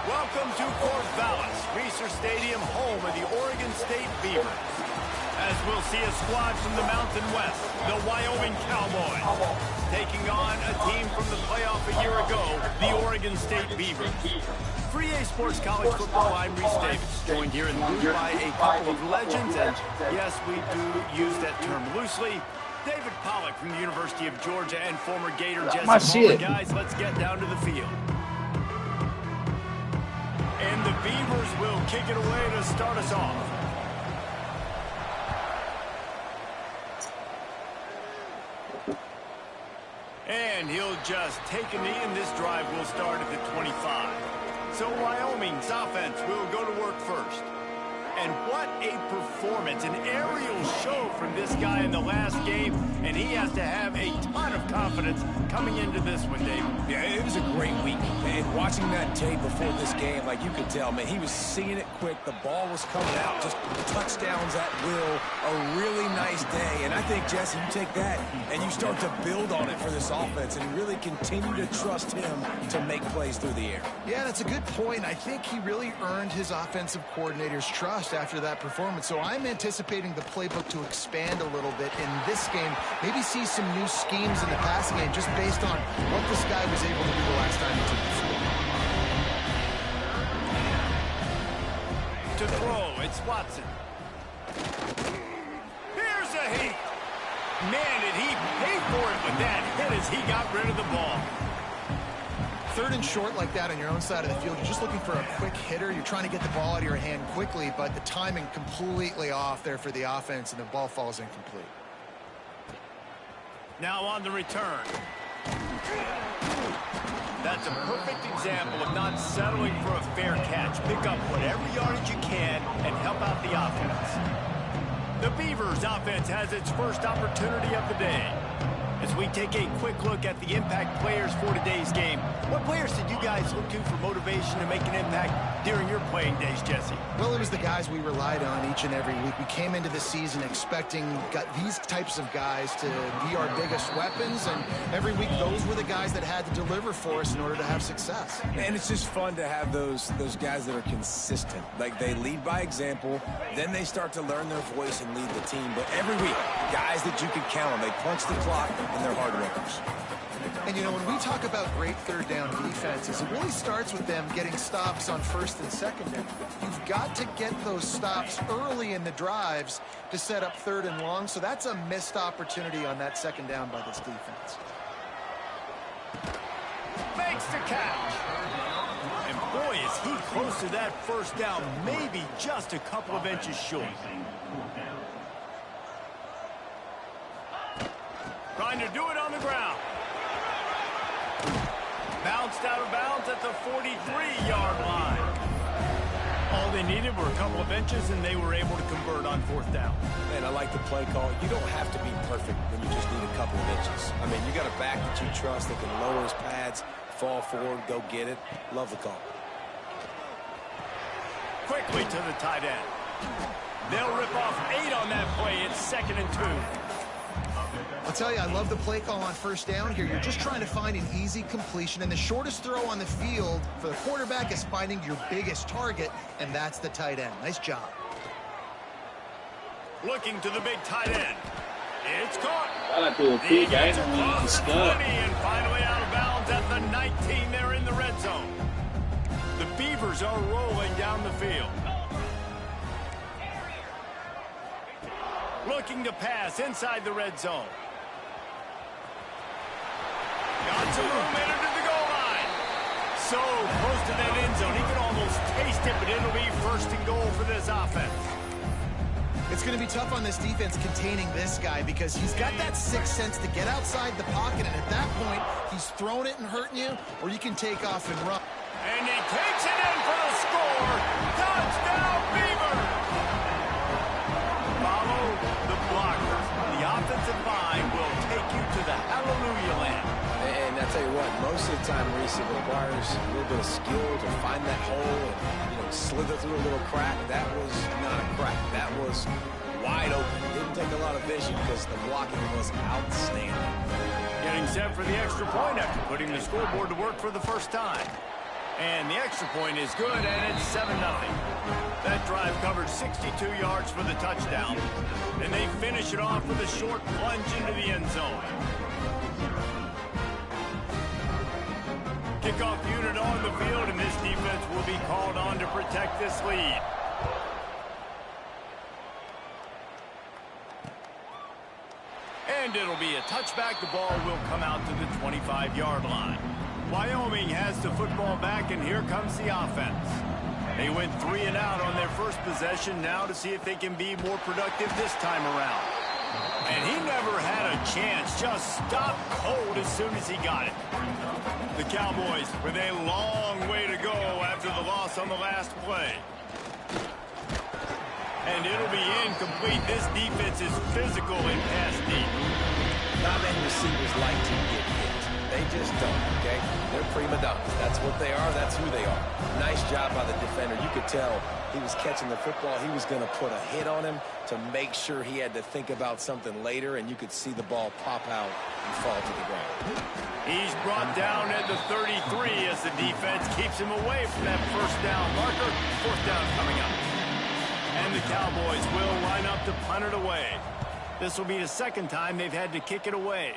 Welcome to Corvallis, Reser Stadium, home of the Oregon State Beavers. As we'll see a squad from the Mountain West, the Wyoming Cowboys, taking on a team from the playoff a year ago, the Oregon State Beavers. For EA Sports College Football, I'm Reese Davis, joined here in the booth by a couple of legends, and yes, we do use that term loosely. David Pollack from the University of Georgia and former Gator Jesse Palmer. Guys, let's get down to the field. And the Beavers will kick it away to start us off. And he'll just take a knee, and this drive will start at the 25. So Wyoming's offense will go to work first. And what a performance, an aerial show from this guy in the last game, and he has to have a ton of confidence coming into this one, Dave. Yeah, it was a great week, and watching that tape before this game, like you could tell, man, he was seeing it quick, the ball was coming out, just touchdowns at will, a really nice day, and I think, Jesse, you take that and you start to build on it for this offense and really continue to trust him to make plays through the air. Yeah, that's a good point. I think he really earned his offensive coordinator's trust after that performance. So I'm anticipating the playbook to expand a little bit in this game. Maybe see some new schemes in the passing game just based on what this guy was able to do the last time he took the field. To throw, it's Watson. Here's a heat. Man, did he pay for it with that hit as he got rid of the ball. Third and short like that on your own side of the field, you're just looking for a quick hitter. You're trying to get the ball out of your hand quickly, but the timing completely off there for the offense, and the ball falls incomplete. Now on the return. That's a perfect example of not settling for a fair catch. Pick up whatever yardage you can and help out the offense. The Beavers offense has its first opportunity of the day. As we take a quick look at the impact players for today's game, what players did you guys look to for motivation to make an impact during your playing days, Jesse? Well, it was the guys we relied on each and every week. We came into the season expecting these types of guys to be our biggest weapons, and every week those were the guys that had to deliver for us in order to have success. And it's just fun to have those guys that are consistent. Like, they lead by example, then they start to learn their voice and lead the team. But every week, guys that you can count on, they punch the clock, and they're hard workers. And, you know, when we talk about great third down defenses, it really starts with them getting stops on first and second down. You've got to get those stops early in the drives to set up third and long, so that's a missed opportunity on that second down by this defense. Makes the catch. And boy, is he close to that first down, maybe just a couple of inches short. Trying to do it on the ground. Bounced out of bounds at the 43-yard line. All they needed were a couple of inches, and they were able to convert on fourth down. Man, I like the play call. You don't have to be perfect when you just need a couple of inches. I mean, you got a back that you trust that can lower his pads, fall forward, go get it. Love the call. Quickly to the tight end. They'll rip off 8 on that play. It's 2nd and 2. I'll tell you, I love the play call on first down here. You're just trying to find an easy completion, and the shortest throw on the field for the quarterback is finding your biggest target, and that's the tight end. Nice job. Looking to the big tight end. It's caught. He gets across the 20 and finally out of bounds at the 19. They're in the red zone. The Beavers are rolling down the field. Looking to pass inside the red zone. Got some room, entered to the goal line. So close to that end zone. He can almost taste it, but it'll be 1st and goal for this offense. It's going to be tough on this defense containing this guy because he's got that sixth sense to get outside the pocket, and at that point, he's throwing it and hurting you, or you can take off and run. And he takes it in for the score. Touchdown, Beavers! Follow the blockers. The offensive line will take you to the hallelujah land. And I tell you what, most of the time, Reese, it requires a little bit of skill to find that hole and, you know, slither through a little crack. That was not a crack. That was wide open. It didn't take a lot of vision because the blocking was outstanding. Getting set for the extra point after putting the scoreboard to work for the first time. And the extra point is good, and it's 7-0. That drive covered 62 yards for the touchdown. And they finish it off with a short plunge into the end zone. Kickoff unit on the field, and this defense will be called on to protect this lead. And it'll be a touchback. The ball will come out to the 25-yard line. Wyoming has the football back, and here comes the offense. They went 3 and out on their first possession, now to see if they can be more productive this time around. And he never had a chance, just stopped cold as soon as he got it. The Cowboys with a long way to go after the loss on the last play. And it'll be incomplete. This defense is physical and pass deep. Not many receivers like to get hit. They just don't, okay? They're prima donnas. That's what they are. That's who they are. Nice job by the defender. You could tell he was catching the football. He was going to put a hit on him to make sure he had to think about something later, and you could see the ball pop out and fall to the ground. He's brought down at the 33 as the defense keeps him away from that first down marker. Fourth down coming up. And the Cowboys will line up to punt it away. This will be the second time they've had to kick it away.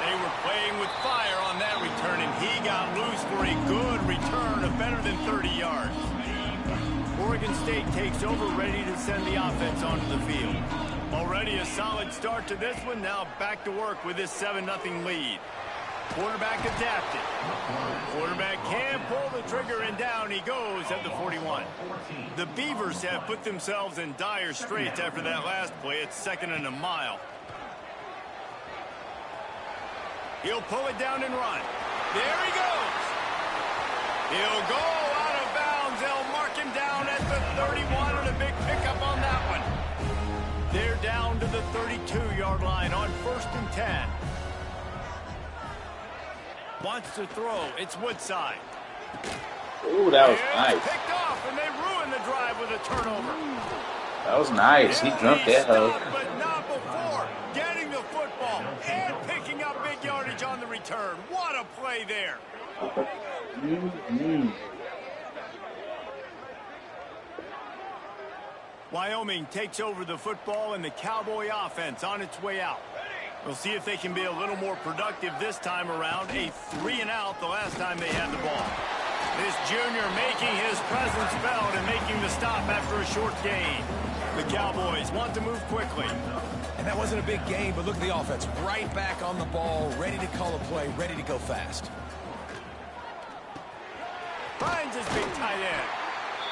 They were playing with fire on that return, and he got loose for a good return of better than 30 yards. Oregon State takes over, ready to send the offense onto the field. Already a solid start to this one. Now back to work with this 7-0 lead. Quarterback adapted. Quarterback can pull the trigger, and down he goes at the 41. The Beavers have put themselves in dire straits after that last play. It's 2nd and a mile. He'll pull it down and run. There he goes. He'll go out of bounds. They'll mark him down at the 31, and a big pickup on that one. They're down to the 32-yard line on 1st and 10. Wants to throw. It's Woodside. Ooh, that was nice. Picked off, and they ruin the drive with a turnover. That was nice. He jumped that hoe. But not before getting the football and picking up big yardage on the return. What a play there. Wyoming takes over the football, and the Cowboy offense on its way out. We'll see if they can be a little more productive this time around. A 3 and out the last time they had the ball. This junior making his presence felt and making the stop after a short gain. The Cowboys want to move quickly. And that wasn't a big gain, but look at the offense. Right back on the ball, ready to call a play, ready to go fast. Finds his big tight end.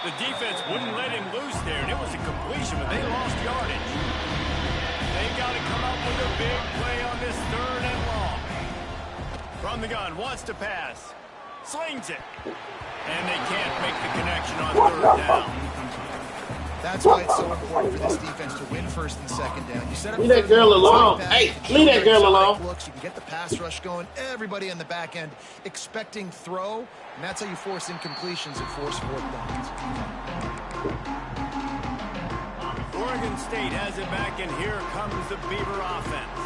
The defense wouldn't let him loose there, and it was a completion, but they lost yardage. They've got to come up with a big play on this 3rd and long. From the gun, wants to pass. Slings it. And they can't make the connection on 3rd down. That's why it's so important for this defense to win 1st and 2nd down. You set up Leave that girl alone. Hey, leave that girl alone. Looks, you can get the pass rush going. Everybody in the back end expecting throw, and that's how you force incompletions and force 4th downs. Oregon State has it back, and here comes the Beaver offense.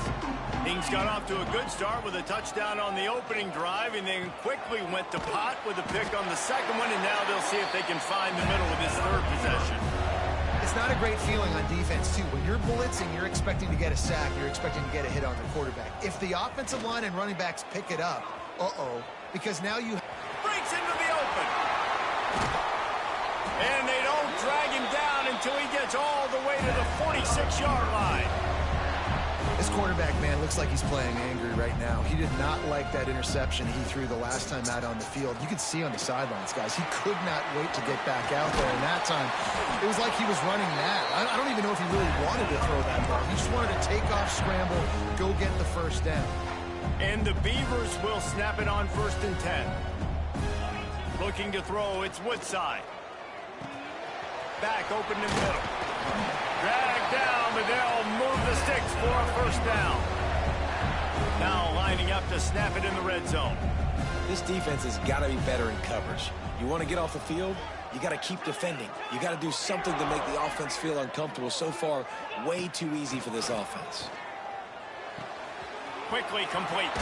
Things got off to a good start with a touchdown on the opening drive, and then quickly went to pot with a pick on the second one, and now they'll see if they can find the middle with this 3rd possession. It's not a great feeling on defense, too. When you're blitzing, you're expecting to get a sack. You're expecting to get a hit on the quarterback. If the offensive line and running backs pick it up, because now you... Breaks into the open. And they don't drag him down until he gets all the way to the 46-yard line. This quarterback, man, looks like he's playing angry right now. He did not like that interception he threw the last time out on the field. You could see on the sidelines, guys, he could not wait to get back out there. And that time, it was like he was running mad. I don't even know if he really wanted to throw that ball. He just wanted to take off, scramble, go get the 1st down. And the Beavers will snap it on 1st and 10. Looking to throw, it's Woodside. Back open in the middle. Dragged down, but they'll move the sticks for a 1st down. Now lining up to snap it in the red zone. This defense has got to be better in coverage. You want to get off the field, you got to keep defending. You got to do something to make the offense feel uncomfortable. So far, way too easy for this offense. quickly complete.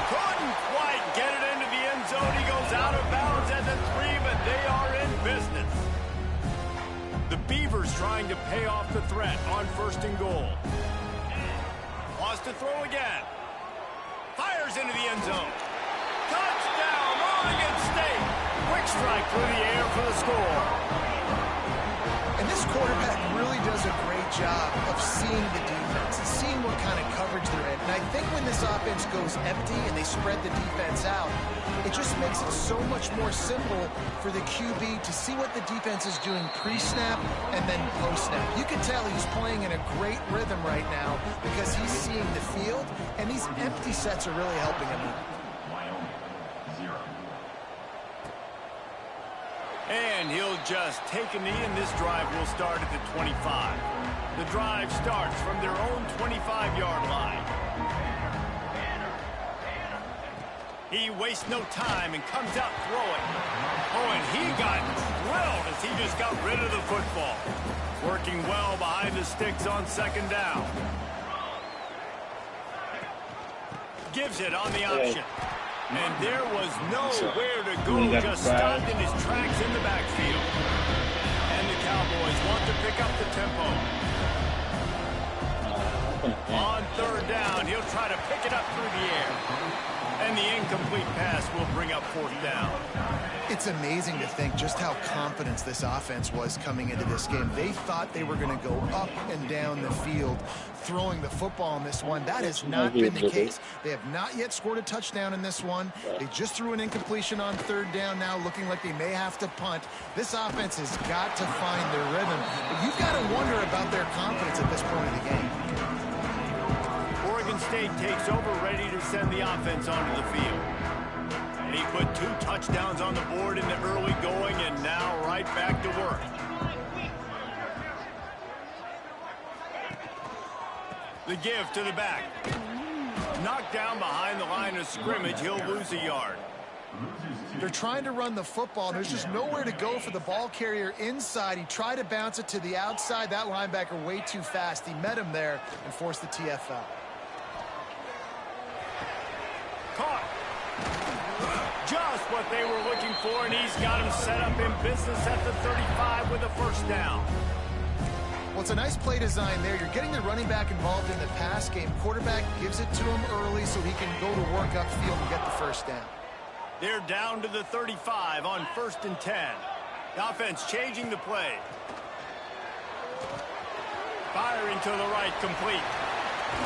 Couldn't quite get it into the end zone. He goes out of bounds at the 3, but they are in business. The Beavers trying to pay off the threat on 1st and goal. Wants to throw again. Fires into the end zone. Touchdown, Oregon State. Quick strike through the air for the score. And this quarterback really does a great job of seeing the defense and seeing what kind of coverage they're in. And I think when this offense goes empty and they spread the defense out, it just makes it so much more simple for the QB to see what the defense is doing pre-snap and then post-snap. You can tell he's playing in a great rhythm right now because he's seeing the field, and these empty sets are really helping him out. And he'll just take a knee, and this drive will start at the 25. The drive starts from their own 25-yard line. He wastes no time and comes out throwing. Oh, and he got drilled as he just got rid of the football. Working well behind the sticks on 2nd down. Gives it on the option. And there was nowhere to go, just stopped in his tracks in the backfield. And the Cowboys want to pick up the tempo. On 3rd down, he'll try to pick it up through the air. And the incomplete pass will bring up 4th down. It's amazing to think just how confident this offense was coming into this game. They thought they were going to go up and down the field throwing the football in this one. That has not been the case. They have not yet scored a touchdown in this one. They just threw an incompletion on 3rd down now, looking like they may have to punt. This offense has got to find their rhythm. But you've got to wonder about their confidence at this point of the game. Oregon State takes over, ready to send the offense onto the field. And he put 2 touchdowns on the board in the early going, and now right back to work. The give to the back. Knocked down behind the line of scrimmage. He'll lose a yard. They're trying to run the football. There's just nowhere to go for the ball carrier inside. He tried to bounce it to the outside. That linebacker way too fast. He met him there and forced the TFL. Caught. Just what they were looking for, and he's got him set up in business at the 35 with a 1st down. Well, it's a nice play design there. You're getting the running back involved in the pass game. Quarterback gives it to him early so he can go to work upfield and get the 1st down. They're down to the 35 on 1st and 10. The offense changing the play. Firing to the right, complete.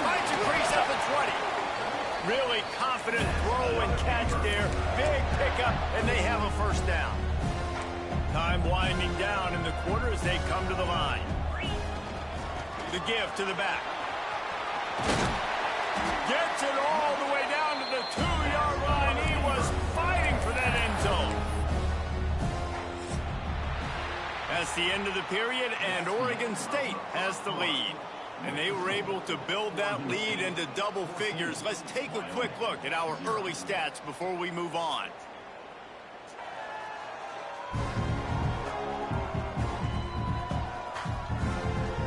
Finds a crease at the 20. Really confident throw and catch there. Big pickup, and they have a 1st down. Time winding down in the quarter as they come to the line. The give to the back. Gets it all the way down to the 2-yard line. He was fighting for that end zone. That's the end of the period, and Oregon State has the lead. And they were able to build that lead into double figures. Let's take a quick look at our early stats before we move on.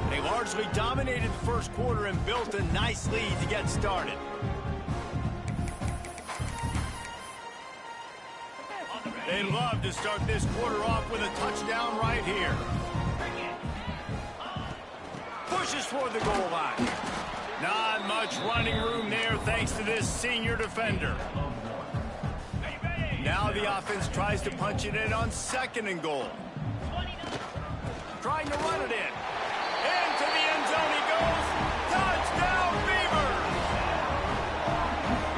They largely dominated the 1st quarter and built a nice lead to get started. They love to start this quarter off with a touchdown right here. Pushes toward the goal line. Not much running room there thanks to this senior defender. Now the offense tries to punch it in on 2nd and goal. Trying to run it in. Into the end zone he goes. Touchdown, Beavers!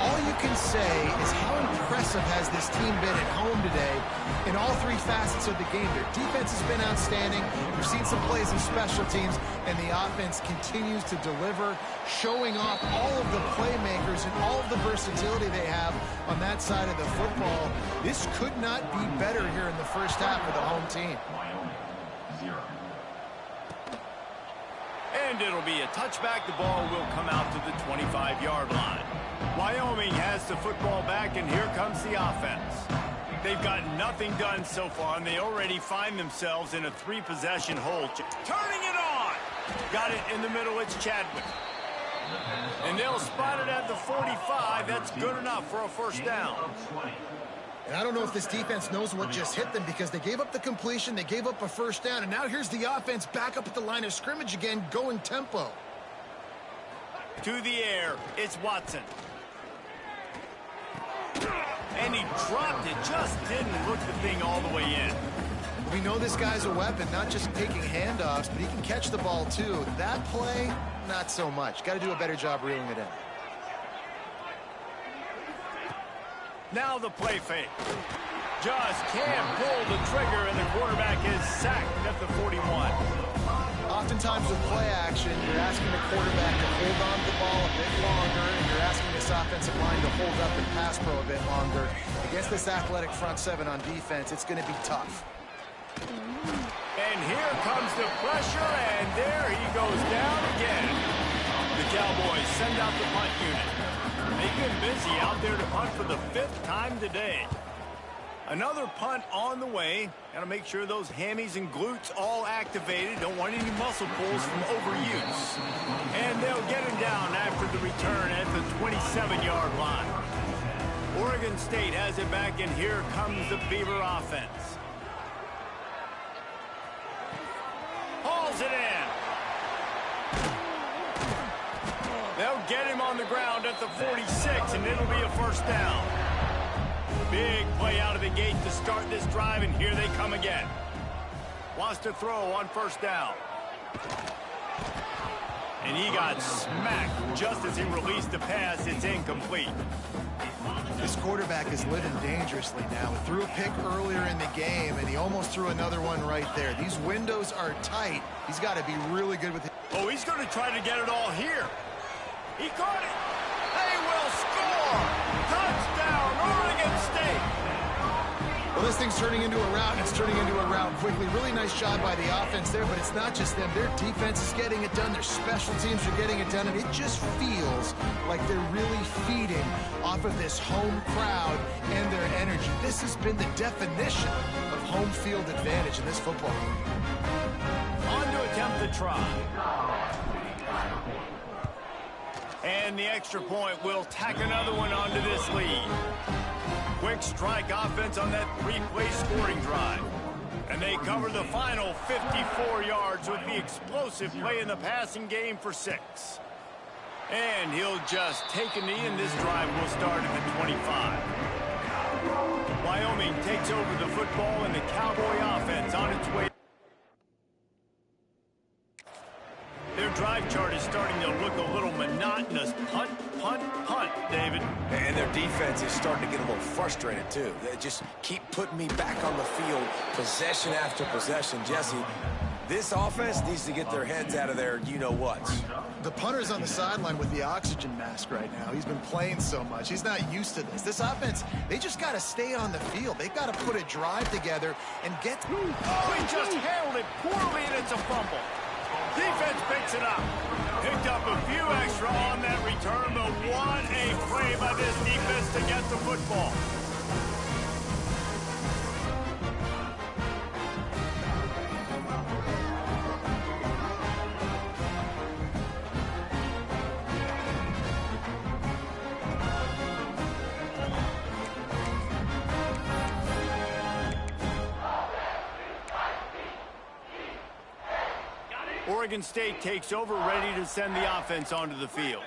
All you can say is how impressive has this team been at home today in all 3 facets of the game. Their defense has been outstanding. We've seen some plays in special teams, and the offense continues to deliver, showing off all of the playmakers and all of the versatility they have on that side of the football. This could not be better here in the 1st half for the home team. And it'll be a touchback. The ball will come out to the 25-yard line. Wyoming has the football back, and here comes the offense. They've got nothing done so far, and they already find themselves in a 3-possession hole. Turning it on! Got it in the middle. It's Chadwick. And they'll spot it at the 45. That's good enough for a first down. And I don't know if this defense knows what just hit them because they gave up the completion, they gave up a first down, and now here's the offense back up at the line of scrimmage again, going tempo. To the air, it's Watson. And he dropped it, just didn't look the thing all the way in. We know this guy's a weapon, not just taking handoffs, but he can catch the ball too. That play, not so much. Got to do a better job reeling it in. Now the play fake. Just can't pull the trigger, and the quarterback is sacked at the 41. Oftentimes with play action, you're asking the quarterback to hold on to the ball a bit longer, and you're asking this offensive line to hold up and pass pro a bit longer. Against this athletic front seven on defense, it's going to be tough. And here comes the pressure, and there he goes down again. The Cowboys send out the punt unit. They've been busy out there to punt for the 5th time today. Another punt on the way. Got to make sure those hammies and glutes all activated. Don't want any muscle pulls from overuse. And they'll get him down after the return at the 27-yard line. Oregon State has it back, and here comes the Beaver offense. Hauls it in. They'll get him on the ground at the 46, and it'll be a first down. Big play out of the gate to start this drive, and here they come again. Wants to throw on first down. And he got smacked just as he released the pass. It's incomplete. This quarterback is living dangerously now. He threw a pick earlier in the game, and he almost threw another one right there. These windows are tight. He's got to be really good with it. Oh, he's going to try to get it all here. He caught it. They will score. Touchdown, Oregon State. Well, this thing's turning into a rout, and it's turning into a rout quickly. Really nice job by the offense there, but it's not just them. Their defense is getting it done. Their special teams are getting it done, and it just feels like they're really feeding off of this home crowd and their energy. This has been the definition of home field advantage in this football game. On to attempt the try. And the extra point will tack another one onto this lead. Quick strike offense on that 3-play scoring drive. And they cover the final 54 yards with the explosive play in the passing game for 6. And he'll just take a knee, and this drive will start at the 25. Wyoming takes over the football, and the Cowboy offense on its way. Their drive chart is starting to look a little monotonous. Punt, punt, punt, David. And their defense is starting to get a little frustrated, too. They just keep putting me back on the field, possession after possession. Jesse, this offense needs to get their heads out of their you-know-whats. The punter's on the sideline with the oxygen mask right now. He's been playing so much. He's not used to this. This offense, they just got to stay on the field. They've got to put a drive together and get... Oh, he just handled it poorly, and it's a fumble. Defense picks it up. Picked up a few extra on that return, but what a play by this defense to get the football. Oregon State takes over, ready to send the offense onto the field.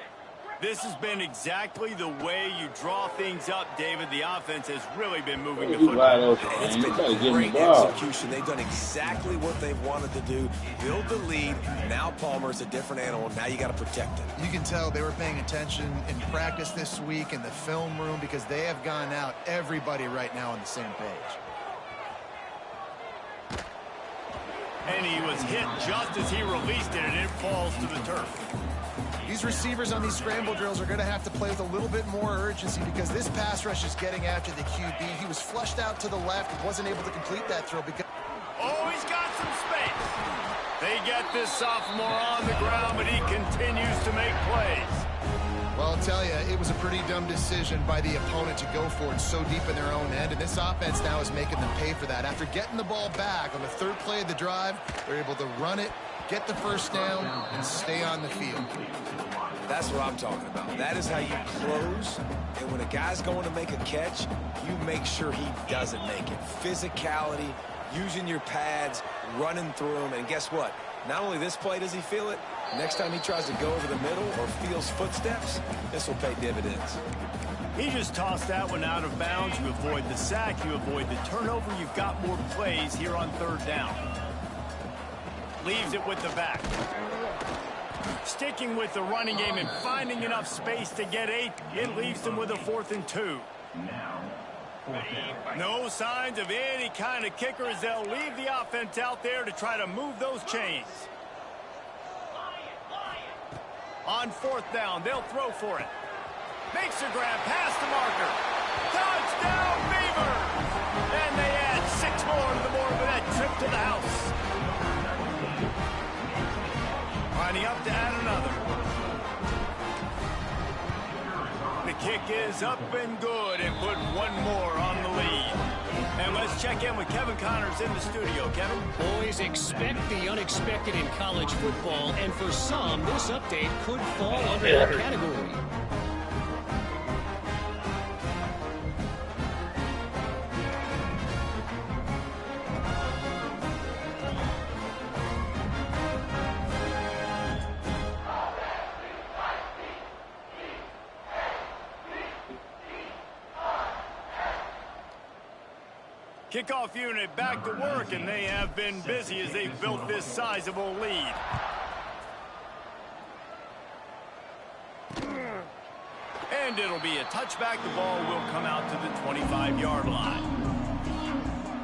This has been exactly the way you draw things up, David. The offense has really been moving the football. It's been great execution. They've done exactly what they've wanted to do. Build the lead. Now Palmer's a different animal. Now you got to protect him. You can tell they were paying attention in practice this week in the film room because they have gone out, everybody right now on the same page. And he was hit just as he released it, and it falls to the turf. These receivers on these scramble drills are going to have to play with a little bit more urgency because this pass rush is getting after the QB. He was flushed out to the left and wasn't able to complete that throw because... Oh, he's got some space. They get this sophomore on the ground, but he continues to make plays. Well, I'll tell you, it was a pretty dumb decision by the opponent to go for it so deep in their own end, and this offense now is making them pay for that. After getting the ball back on the third play of the drive, they're able to run it get the first down, and stay on the field. That's what I'm talking about. That is how you close. And when a guy's going to make a catch, you make sure he doesn't make it. Physicality, using your pads, running through them. And guess what? Not only this play does he feel it, next time he tries to go over the middle or feels footsteps, this will pay dividends. He just tossed that one out of bounds. You avoid the sack, you avoid the turnover. You've got more plays here on third down. Leaves it with the back. Sticking with the running game and finding enough space to get 8. It leaves them with a 4th and 2. No signs of any kind of kickers. They'll leave the offense out there to try to move those chains. On 4th down, they'll throw for it. Makes a grab past the marker. Touchdown, Beavers! And they add 6 more to the board with that trip to the house. Lining up to add another. The kick is up and good and put 1 more on the lead. And let's check in with Kevin Connors in the studio. Kevin? Boys, expect the unexpected in college football, and for some, this update could fall under that category. Kickoff unit back to work, and they have been busy as they've built this sizable lead. And it'll be a touchback. The ball will come out to the 25-yard line.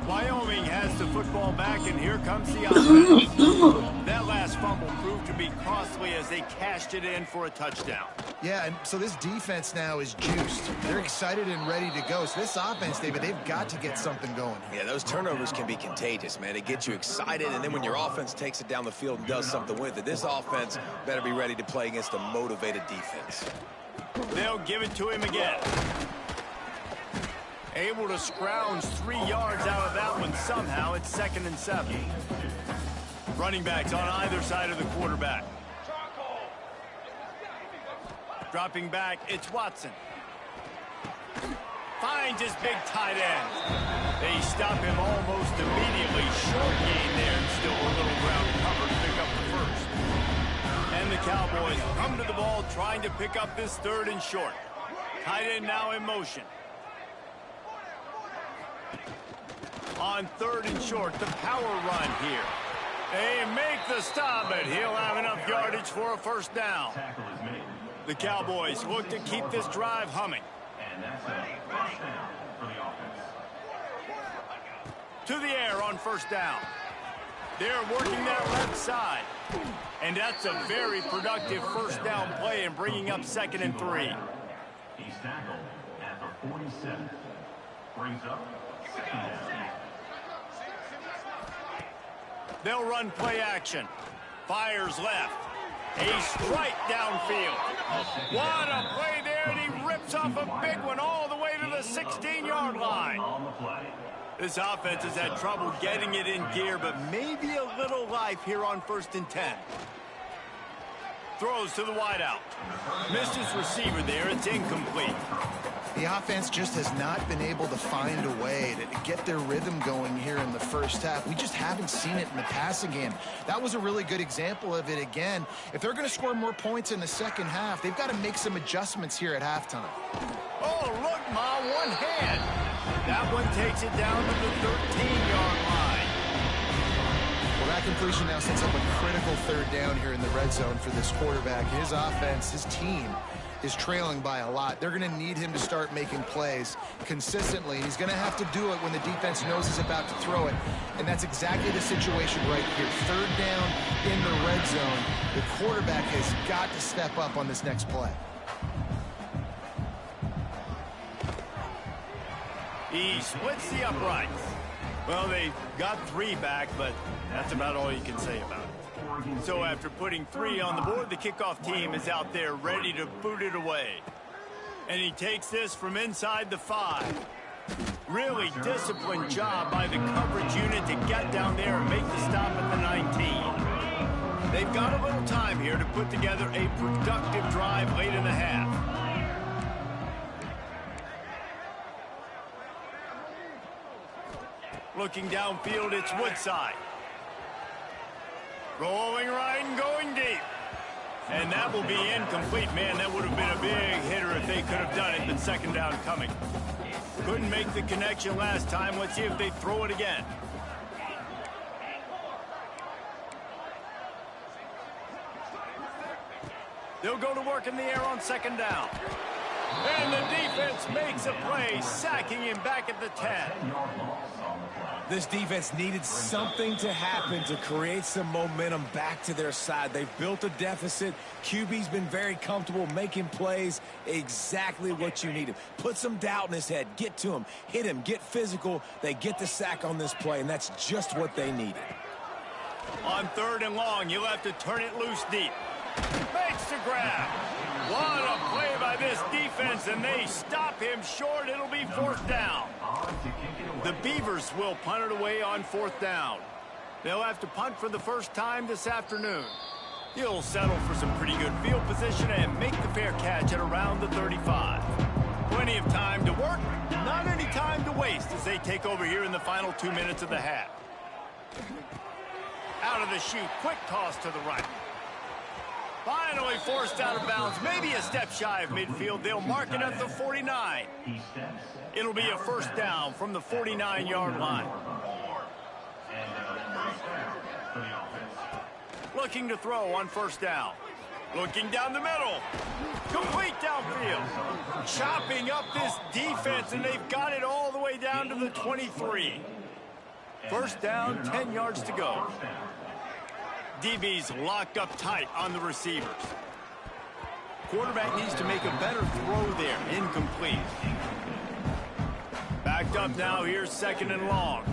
Wyoming has the football back, and here comes the offense. That last fumble proved to be costly as they cashed it in for a touchdown. Yeah, and so this defense now is juiced. They're excited and ready to go. So this offense, David, they've got to get something going. Yeah, those turnovers can be contagious, man. They get you excited, and then when your offense takes it down the field and does something with it, this offense better be ready to play against a motivated defense. They'll give it to him again. Able to scrounge 3 yards out of that one somehow. It's 2nd and 7. Running backs on either side of the quarterback. Dropping back, it's Watson. Finds his big tight end. They stop him almost immediately. Short gain there, and still a little ground cover to pick up the first. And the Cowboys come to the ball trying to pick up this 3rd and short. Tight end now in motion. On 3rd and short, the power run here. They make the stop, but he'll have enough yardage for a first down. The Cowboys look to keep this drive humming. To the air on first down. They're working that left side. And that's a very productive first down play and bringing up 2nd and 3. He's tackled at the 47. Brings up 2nd down. They'll run play action. Fires left. A strike downfield. What a play there, and he rips off a big one all the way to the 16-yard line. This offense has had trouble getting it in gear, but maybe a little life here on 1st and 10. Throws to the wideout. Missed his receiver there. It's incomplete. The offense just has not been able to find a way to get their rhythm going here in the first half. We just haven't seen it in the passing game. That was a really good example of it again. If they're going to score more points in the second half, they've got to make some adjustments here at halftime. Oh, look, Ma, one hand. That one takes it down to the 13-yard line. Well, that completion now sets up a critical 3rd down here in the red zone for this quarterback. His offense, his team, is trailing by a lot. They're going to need him to start making plays consistently. He's going to have to do it when the defense knows he's about to throw it. And that's exactly the situation right here. 3rd down in the red zone. The quarterback has got to step up on this next play. He splits the uprights. Well, they got 3 back, but that's about all you can say about it. So after putting 3 on the board, the kickoff team is out there ready to boot it away. And he takes this from inside the 5. Really disciplined job by the coverage unit to get down there and make the stop at the 19. They've got a little time here to put together a productive drive late in the half. Looking downfield, it's Woodside. Rolling right and going deep. And that will be incomplete. Man, that would have been a big hitter if they could have done it, but second down coming. Couldn't make the connection last time. Let's see if they throw it again. They'll go to work in the air on second down. And the defense makes a play, sacking him back at the 10. This defense needed something to happen to create some momentum back to their side. They've built a deficit. QB's been very comfortable making plays. Exactly what you needed. Put some doubt in his head. Get to him. Hit him. Get physical. They get the sack on this play, and that's just what they needed. On third and long, you'll have to turn it loose deep. Makes the grab. What a play by this defense, and they stop him short. It'll be fourth down. The Beavers will punt it away on fourth down. They'll have to punt for the first time this afternoon. He'll settle for some pretty good field position and make the fair catch at around the 35. Plenty of time to work, not any time to waste as they take over here in the final 2 minutes of the half. Out of the chute, quick toss to the right. Finally forced out of bounds, maybe a step shy of midfield. They'll mark it at the 49. It'll be a first down from the 49-yard line. Looking to throw on first down. Looking down the middle. Complete downfield. Chopping up this defense, and they've got it all the way down to the 23. First down, 10 yards to go. DB's locked up tight on the receivers. Quarterback needs to make a better throw there. Incomplete. Backed up now. Here's second and long.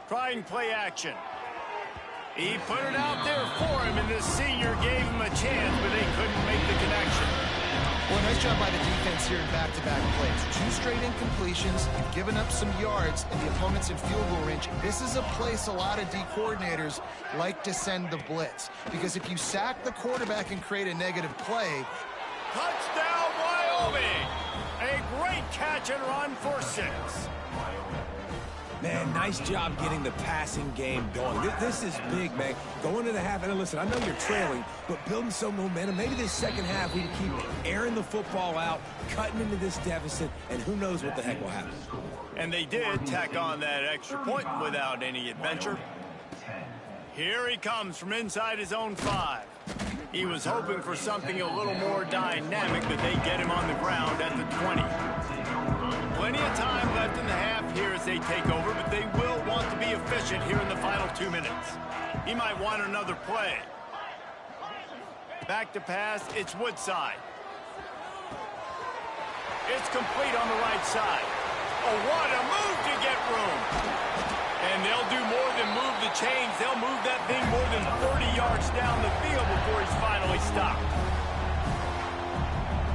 Trying play action. He put it out there for him, and the senior gave him a chance, but they couldn't make the connection. Well, nice job by the defense here in back-to-back plays. 2 straight incompletions. You've given up some yards, and the opponent's in field goal range. This is a place a lot of D coordinators like to send the blitz, because if you sack the quarterback and create a negative play. Touchdown, Wyoming! A great catch and run for 6. Man, nice job getting the passing game going. This is big, man. Going to the half, and listen, I know you're trailing, but building some momentum. Maybe this second half we can keep airing the football out, cutting into this deficit, and who knows what the heck will happen. And they did tack on that extra point without any adventure. Here he comes from inside his own 5. He was hoping for something a little more dynamic, but they get him on the ground at the 20. Plenty of time left in the half here as they take over, but they will want to be efficient here in the final 2 minutes. He might want another play. Back to pass, it's Woodside. It's complete on the right side. Oh, what a move to get room. And they'll do more than move the chains. They'll move that thing more than 30 yards down the field before he's finally stopped.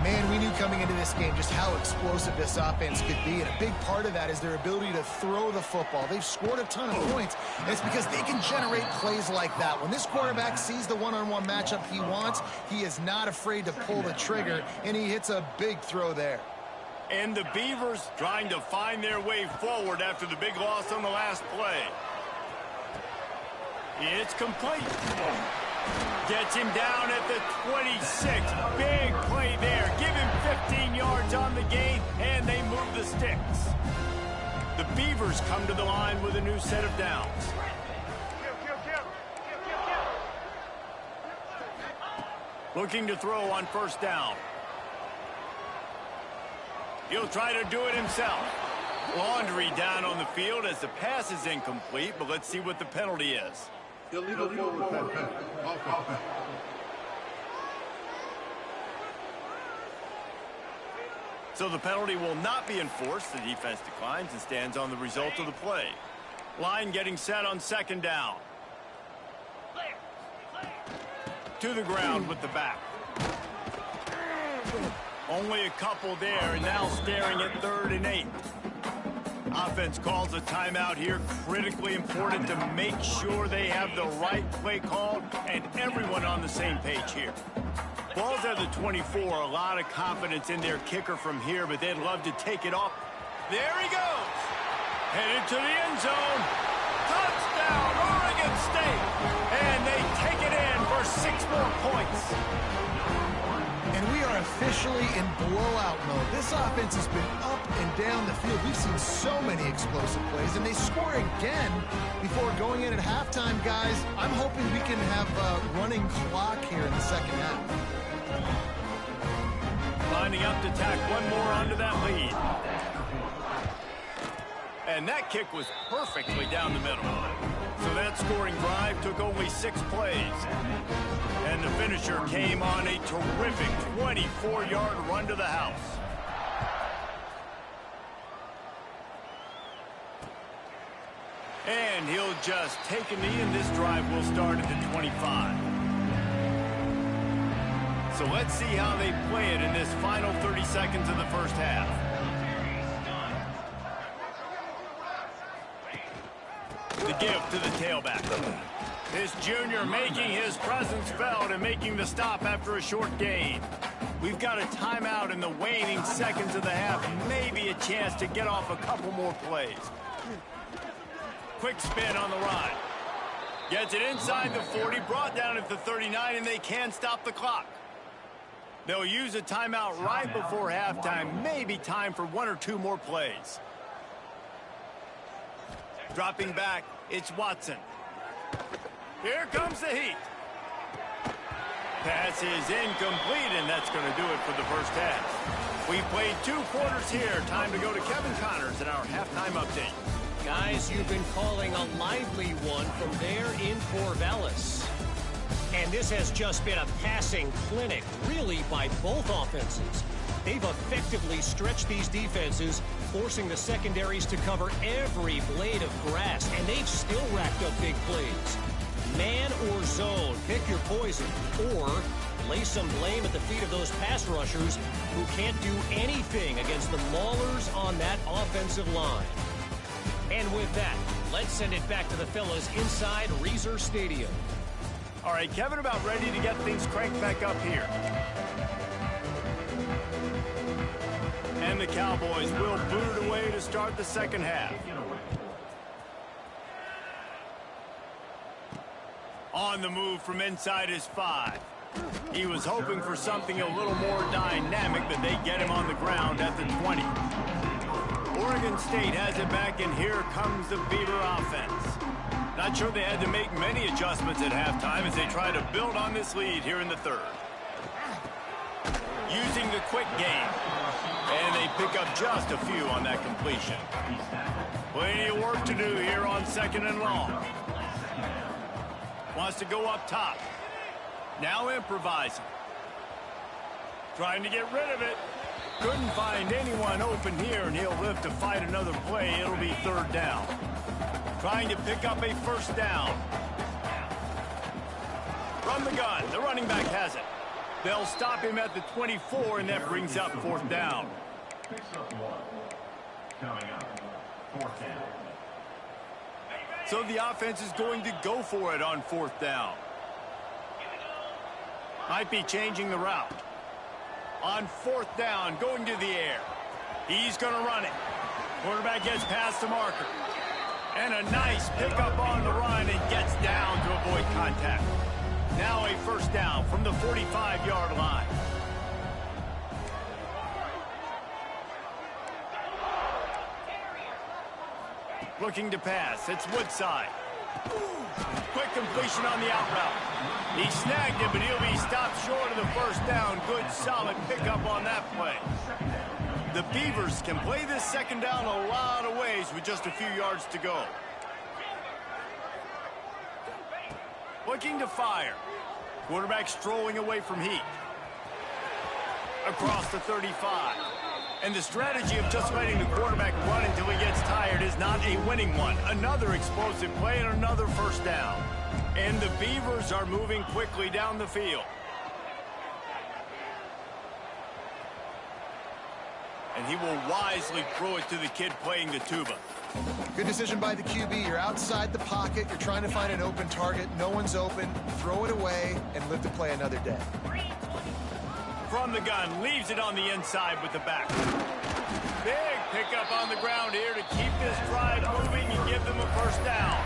Man, we knew coming into this game just how explosive this offense could be, and a big part of that is their ability to throw the football. They've scored a ton of points, and it's because they can generate plays like that. When this quarterback sees the one-on-one matchup he wants, he is not afraid to pull the trigger, and he hits a big throw there. And the Beavers trying to find their way forward after the big loss on the last play. It's complete. Gets him down at the 26. Big play there. Give him 15 yards on the gain, and they move the sticks. The Beavers come to the line with a new set of downs. Looking to throw on first down. He'll try to do it himself. Laundry down on the field as the pass is incomplete, but let's see what the penalty is. Illegal forward pass. Offense. So the penalty will not be enforced. The defense declines and stands on the result of the play. Line getting set on second down. To the ground with the back. Only a couple there, and now staring at 3rd and 8. Offense calls a timeout here. Critically important to make sure they have the right play called and everyone on the same page here. Ball's at the 24. A lot of confidence in their kicker from here, but they'd love to take it off. There he goes. Headed to the end zone. Touchdown, Oregon State. And they take it in for 6 more points. And we are officially in blowout mode. This offense has been up and down the field. We've seen so many explosive plays, and they score again before going in at halftime, guys. I'm hoping we can have a running clock here in the second half. Lining up to tack one more onto that lead. And that kick was perfectly down the middle. So that scoring drive took only 6 plays. And the finisher came on a terrific 24-yard run to the house. And he'll just take a knee, and this drive will start at the 25. So let's see how they play it in this final 30 seconds of the first half. The give to the tailback. This junior making his presence felt and making the stop after a short gain. We've got a timeout in the waning seconds of the half. Maybe a chance to get off a couple more plays. Quick spin on the run. Gets it inside the 40, brought down at the 39, and they can stop the clock. They'll use a timeout right before halftime. Maybe time for 1 or 2 more plays. Dropping back, it's Watson. Here comes the heat. Pass is incomplete, and that's going to do it for the first half. We played 2 quarters here. Time to go to Kevin Connors in our halftime update. Guys, you've been calling a lively one from there in Corvallis. And this has just been a passing clinic, really, by both offenses. They've effectively stretched these defenses, forcing the secondaries to cover every blade of grass, and they've still racked up big plays. Man or zone, pick your poison, or lay some blame at the feet of those pass rushers who can't do anything against the maulers on that offensive line. And with that, let's send it back to the fellas inside Reser Stadium. All right, Kevin, about ready to get things cranked back up here. And the Cowboys will boot it away to start the second half. On the move from inside his 5. He was hoping for something a little more dynamic, but they get him on the ground at the 20. Oregon State has it back, and here comes the Beaver offense. Not sure they had to make many adjustments at halftime as they try to build on this lead here in the third. Using the quick game. And they pick up just a few on that completion. Plenty of work to do here on 2nd and long. Wants to go up top. Now improvising. Trying to get rid of it. Couldn't find anyone open here, and he'll live to fight another play. It'll be 3rd down. Trying to pick up a 1st down. From the gun, the running back has it. They'll stop him at the 24, and that brings up 4th down. Picks up 1. Coming up, 4th down. So the offense is going to go for it on 4th down. Might be changing the route. On 4th down, going to the air. He's going to run it. Quarterback gets past the marker. And a nice pickup on the run and gets down to avoid contact. Now a 1st down from the 45-yard line. Looking to pass. It's Woodside. Quick completion on the out route. He snagged it, but he'll be stopped short of the 1st down. Good, solid pickup on that play. The Beavers can play this 2nd down a lot of ways with just a few yards to go. Looking to fire. Quarterback strolling away from heat. Across the 35. And the strategy of just letting the quarterback run until he gets tired is not a winning one. Another explosive play and another 1st down. And the Beavers are moving quickly down the field. And he will wisely throw it to the kid playing the tuba. Good decision by the QB. You're outside the pocket. You're trying to find an open target. No one's open. Throw it away and live to play another day. From the gun, leaves it on the inside with the back. Big pickup on the ground here to keep this drive moving and give them a first down.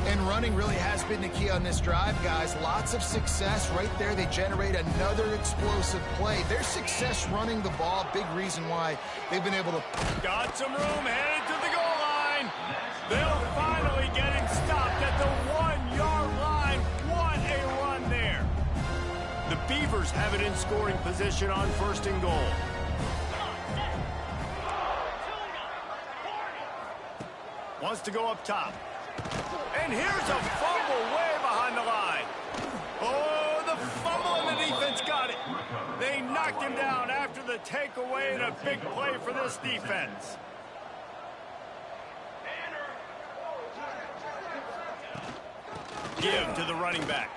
And running really has been the key on this drive, guys. Lots of success right there. They generate another explosive play. Their success running the ball, big reason why they've been able to... Got some room, headed to the goal line. They'll finally get him stopped at the 1-yard line. What a run there. The Beavers have it in scoring position on 1st and goal. Wants to go up top. And here's a fumble way behind the line. Oh, the fumble and the defense got it. They knocked him down after the takeaway and a big play for this defense. Give to the running back.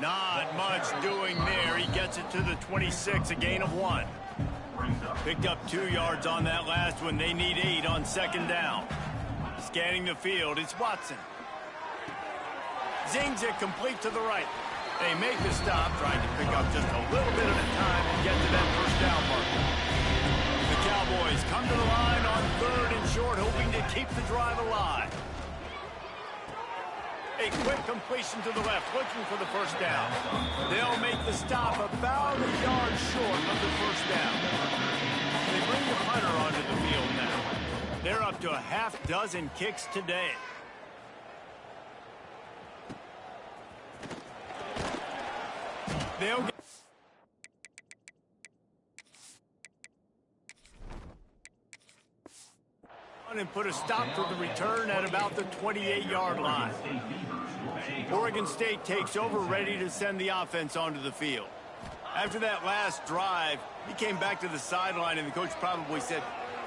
Not much doing there. He gets it to the 26, a gain of 1. Picked up 2 yards on that last one. They need 8 on 2nd down. Scanning the field, it's Watson. Zings it complete to the right. They make the stop, trying to pick up just a little bit at a time and get to that first down mark. The Cowboys come to the line on 3rd and short, hoping to keep the drive alive. A quick completion to the left, looking for the first down. They'll make the stop about a yard short of the first down. They bring the punter onto the field now. They're up to a half-dozen kicks today. They'll get on and put a stop to the return at about the 28-yard line. Oregon State takes over, ready to send the offense onto the field. After that last drive, he came back to the sideline, and the coach probably said,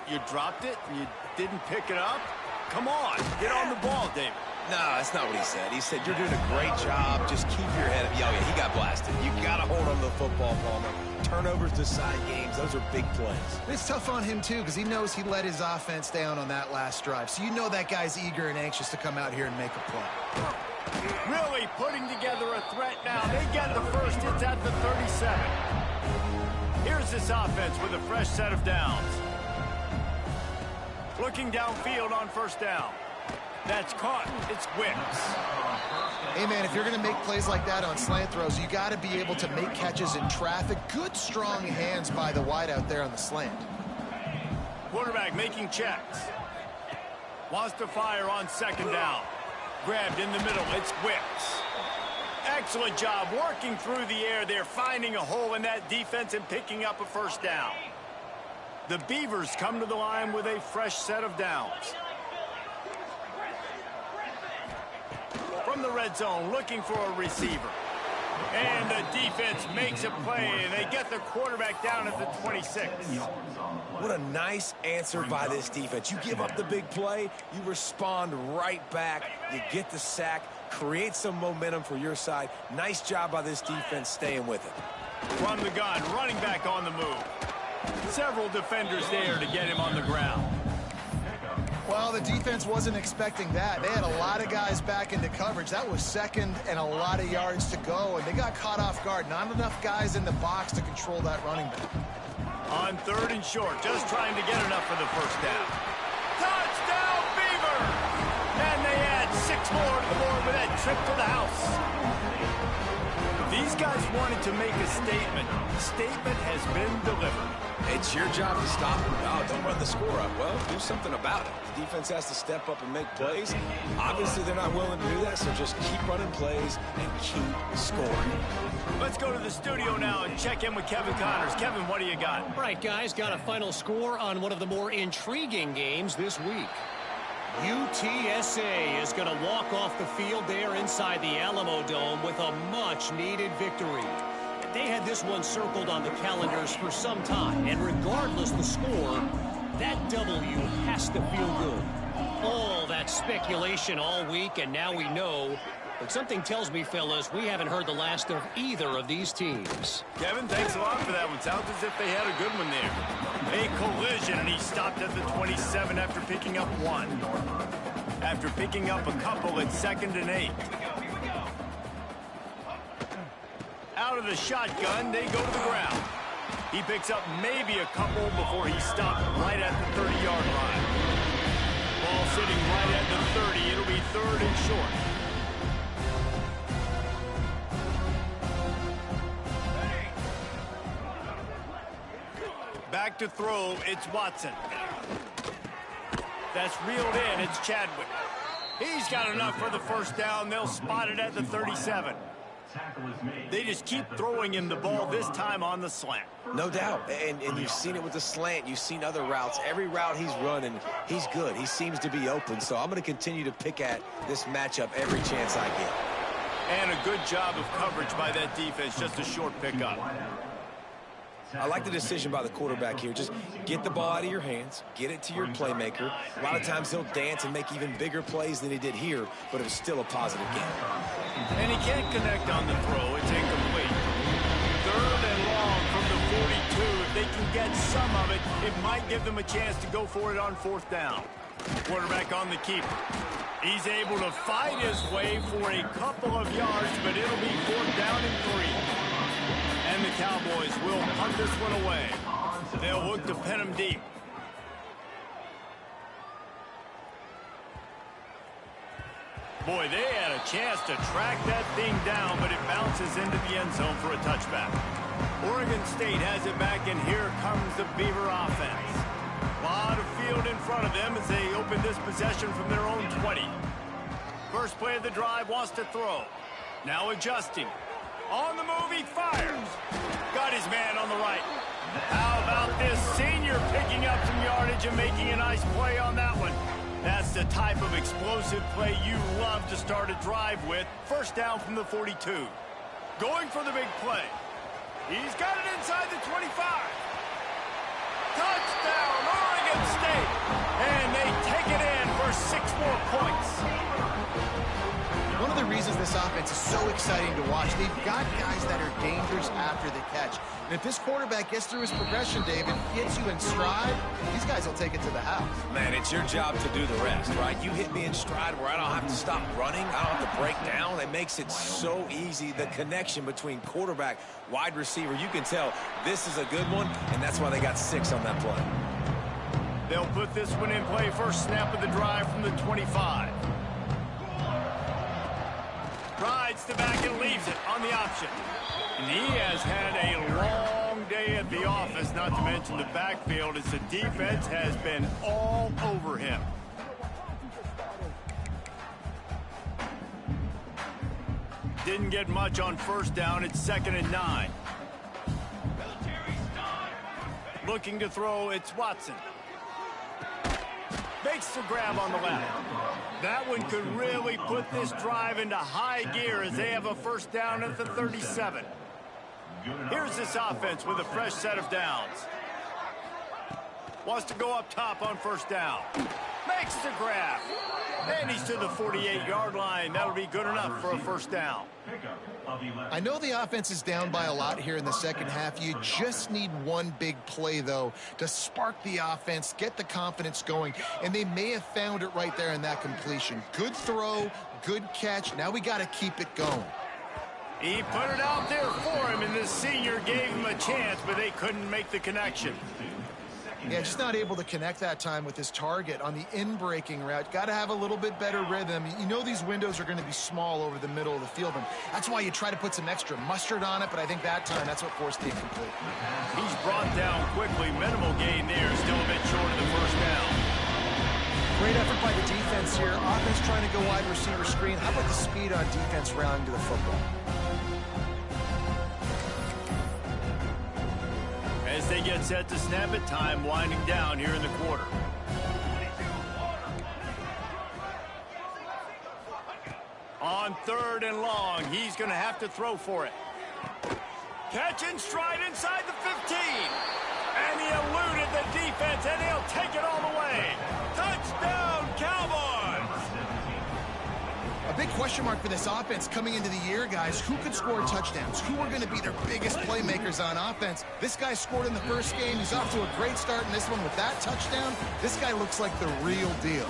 "You dropped it and you didn't pick it up? Come on, get on the ball, David." No, that's not what he said. He said, "You're doing a great job. Just keep your head up." Yeah, he got blasted. You got to hold on to the football, Palmer. Turnovers decide games. Those are big plays. It's tough on him, too, because he knows he let his offense down on that last drive. So you know that guy's eager and anxious to come out here and make a play. Really putting together a threat now. They get the first. It's at the 37. Here's this offense with a fresh set of downs. Looking downfield on 1st down. That's caught. It's Wicks. Hey, man, if you're going to make plays like that on slant throws, you got to be able to make catches in traffic. Good, strong hands by the wide out there on the slant. Quarterback making checks. Wants to fire on 2nd down. Grabbed in the middle. It's Wicks. Excellent job working through the air there, finding a hole in that defense and picking up a first down. The Beavers come to the line with a fresh set of downs. From the red zone, looking for a receiver. And the defense makes a play, and they get the quarterback down at the 26. What a nice answer by this defense. You give up the big play, you respond right back, you get the sack, create some momentum for your side. Nice job by this defense staying with it. From the gun, running back on the move. Several defenders there to get him on the ground. Well, the defense wasn't expecting that. They had a lot of guys back into coverage. That was 2nd and a lot of yards to go, and they got caught off guard. Not enough guys in the box to control that running back. On 3rd and short, just trying to get enough for the first down. Touchdown, Beaver! And they add 6 more to the board with that trip to the house. These guys wanted to make a statement. The statement has been delivered. It's your job to stop them. Oh, don't run the score up. Well, do something about it. The defense has to step up and make plays. Obviously, they're not willing to do that, so just keep running plays and keep scoring. Let's go to the studio now and check in with Kevin Connors. Kevin, what do you got? All right, guys, got a final score on one of the more intriguing games this week. UTSA is going to walk off the field there inside the Alamo Dome with a much-needed victory. They had this one circled on the calendars for some time, and regardless the score, that W has to feel good. All that speculation all week, and now we know But something tells me, fellas, we haven't heard the last of either of these teams. Kevin, thanks a lot for that one. Sounds as if they had a good one there. A collision, and he stopped at the 27 after picking up one. After picking up a couple at 2nd and 8. Out of the shotgun, they go to the ground. He picks up maybe a couple before he stopped right at the 30-yard line. Ball sitting right at the 30. It'll be 3rd and short. Back to throw, it's Watson. That's reeled in, it's Chadwick. He's got enough for the first down. They'll spot it at the 37. They just keep throwing him the ball, this time on the slant. No doubt, and you've seen it with the slant. You've seen other routes. Every route he's running, he's good. He seems to be open, so I'm going to continue to pick at this matchup every chance I get. And a good job of coverage by that defense, just a short pickup. I like the decision by the quarterback here. Just get the ball out of your hands, get it to your playmaker. A lot of times he'll dance and make even bigger plays than he did here, but it was still a positive game. And he can't connect on the throw. It's incomplete. 3rd and long from the 42. If they can get some of it, it might give them a chance to go for it on 4th down. Quarterback on the keeper. He's able to fight his way for a couple of yards, but it'll be 4th down and 3. And the Cowboys will punt this one away. They'll look to pin him deep. Boy, they had a chance to track that thing down, but it bounces into the end zone for a touchback. Oregon State has it back, and here comes the Beaver offense. A lot of field in front of them as they open this possession from their own 20. First play of the drive, wants to throw. Now adjusting. On the move, he fires. Got his man on the right. How about this senior picking up some yardage and making a nice play on that one? That's the type of explosive play you love to start a drive with. First down from the 42. Going for the big play. He's got it inside the 25. Touchdown, Oregon State. And they take it in for 6 more points. One of the reasons this offense is so exciting to watch, they've got guys that are dangerous after the catch. And if this quarterback gets through his progression, David, gets you in stride, these guys will take it to the house. Man, it's your job to do the rest, right? You hit me in stride where I don't have to stop running. I don't have to break down. It makes it so easy. The connection between quarterback, wide receiver, you can tell this is a good one, and that's why they got 6 on that play. They'll put this one in play. First snap of the drive from the 25. Rides the back and leaves it on the option. And he has had a long day at the office, not to mention the backfield, as the defense has been all over him. Didn't get much on first down. It's 2nd and 9. Looking to throw, it's Watson. Makes the grab on the left. That one could really put this drive into high gear as they have a first down at the 37. Here's this offense with a fresh set of downs. Wants to go up top on first down. Makes the grab. And he's to the 48-yard line. That'll be good enough for a first down. I know the offense is down by a lot here in the second half. You just need one big play, though, to spark the offense, get the confidence going, and they may have found it right there in that completion. Good throw, good catch. Now we got to keep it going. He put it out there for him, and the senior gave him a chance, but they couldn't make the connection. Yeah, just not able to connect that time with his target on the in-breaking route. Got to have a little bit better rhythm. You know these windows are going to be small over the middle of the field, and that's why you try to put some extra mustard on it, but I think that time that's what forced the incomplete. He's brought down quickly. Minimal gain there, still a bit short of the first down. Great effort by the defense here. Offense trying to go wide receiver screen. How about the speed on defense rounding to the football? As they get set to snap it, time winding down here in the quarter. On 3rd and long, he's going to have to throw for it. Catch in stride inside the 15. And he eluded the defense, and he'll take it all the way. Touchdown, Cowboys! A big question mark for this offense coming into the year, guys. Who could score touchdowns? Who are going to be their biggest playmakers on offense? This guy scored in the first game. He's off to a great start in this one with that touchdown. This guy looks like the real deal.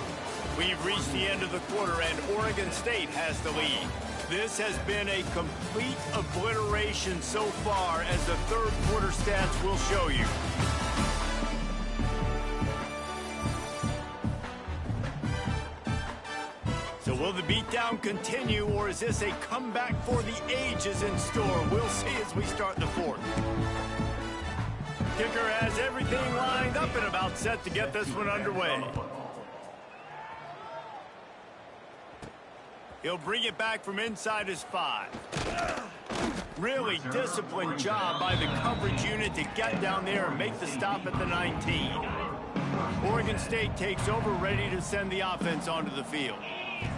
We've reached the end of the quarter, and Oregon State has the lead. This has been a complete obliteration so far, as the third quarter stats will show you. So will the beatdown continue, or is this a comeback for the ages in store? We'll see as we start the fourth. Kicker has everything lined up and about set to get this one underway. He'll bring it back from inside his 5. Really disciplined job by the coverage unit to get down there and make the stop at the 19. Oregon State takes over, ready to send the offense onto the field.